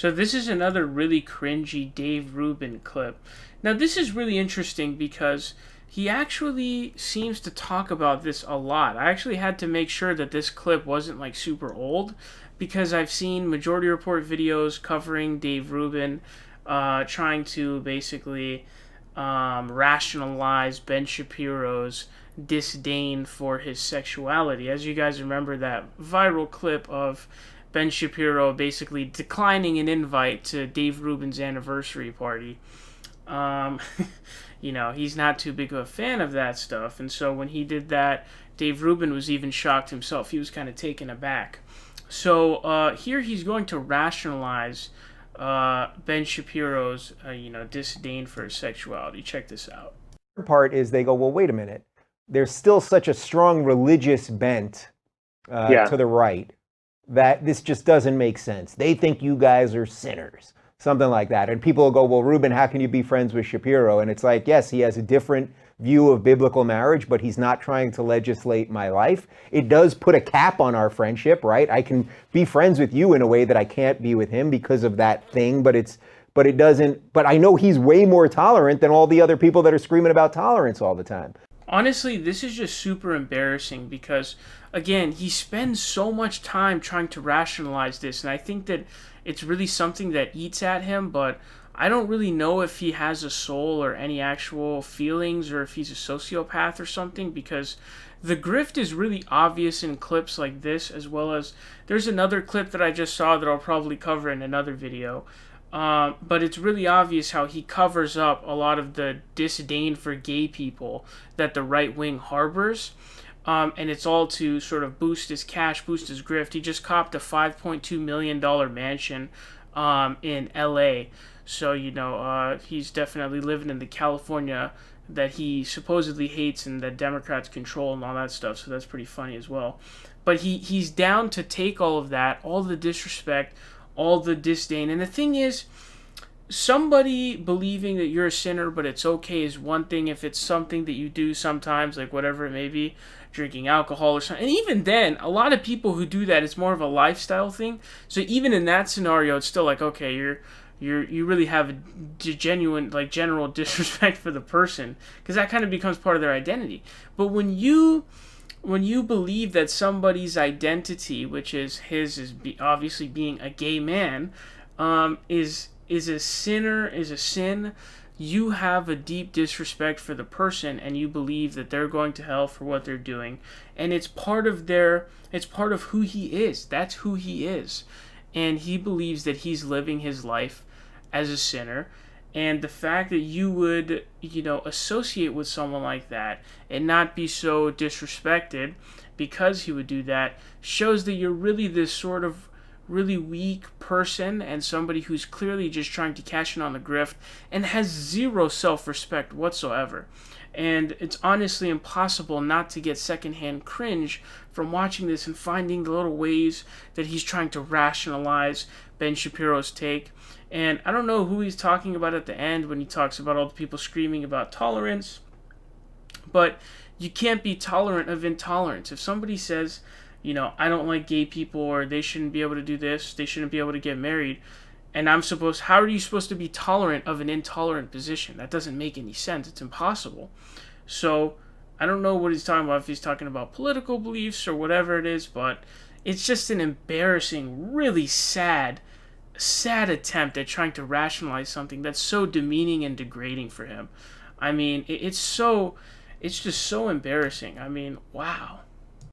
So this is another really cringy Dave Rubin clip. Now this is really interesting because he actually seems to talk about this a lot. I actually had to make sure that this clip wasn't like super old because I've seen Majority Report videos covering Dave Rubin trying to basically rationalize Ben Shapiro's disdain for his sexuality. As you guys remember that viral clip of Ben Shapiro basically declining an invite to Dave Rubin's anniversary party. Um, he's not too big of a fan of that stuff, and so when he did that, Dave Rubin was even shocked himself. He was kind of taken aback. So here he's going to rationalize Ben Shapiro's, disdain for sexuality. Check this out. Part is they go, well, wait a minute. There's still such a strong religious bent to the right that this just doesn't make sense. They think you guys are sinners, something like that. And people will go, well, Rubin, how can you be friends with Shapiro? And it's like, yes, he has a different view of biblical marriage, but he's not trying to legislate my life. It does put a cap on our friendship, right? I can be friends with you in a way that I can't be with him because of that thing, but it doesn't, but I know he's way more tolerant than all the other people that are screaming about tolerance all the time. Honestly, this is just super embarrassing because, again, he spends so much time trying to rationalize this, and I think that it's really something that eats at him, but I don't really know if he has a soul or any actual feelings or if he's a sociopath or something, because the grift is really obvious in clips like this, as well as there's another clip that I just saw that I'll probably cover in another video. But it's really obvious how he covers up a lot of the disdain for gay people that the right wing harbors. And it's all to sort of boost his cash, boost his grift. He just copped a $5.2 million mansion in LA. So, he's definitely living in the California that he supposedly hates and that Democrats control and all that stuff. So that's pretty funny as well. But he's down to take all of that, all the disrespect, all the disdain. And the thing is, somebody believing that you're a sinner but it's okay is one thing if it's something that you do sometimes, like whatever it may be, drinking alcohol or something. And even then, a lot of people who do that, it's more of a lifestyle thing. So even in that scenario, it's still like, okay, you really have a genuine, like, general disrespect for the person, because that kind of becomes part of their identity. But when you believe that somebody's identity, which is his, obviously being a gay man, is a sin, you have a deep disrespect for the person, and you believe that they're going to hell for what they're doing, and it's part of who he is. That's who he is, and he believes that he's living his life as a sinner. And the fact that you would, associate with someone like that and not be so disrespected because he would do that shows that you're really this sort of really weak person and somebody who's clearly just trying to cash in on the grift and has zero self-respect whatsoever. And it's honestly impossible not to get secondhand cringe from watching this and finding the little ways that he's trying to rationalize Ben Shapiro's take. And I don't know who he's talking about at the end when he talks about all the people screaming about tolerance, but you can't be tolerant of intolerance. If somebody says, I don't like gay people, or they shouldn't be able to do this, they shouldn't be able to get married, and how are you supposed to be tolerant of an intolerant position? That doesn't make any sense. It's impossible. So I don't know what he's talking about, if he's talking about political beliefs or whatever it is, but it's just an embarrassing, really sad attempt at trying to rationalize something that's so demeaning and degrading for him. I mean, it's just so embarrassing. I mean, wow.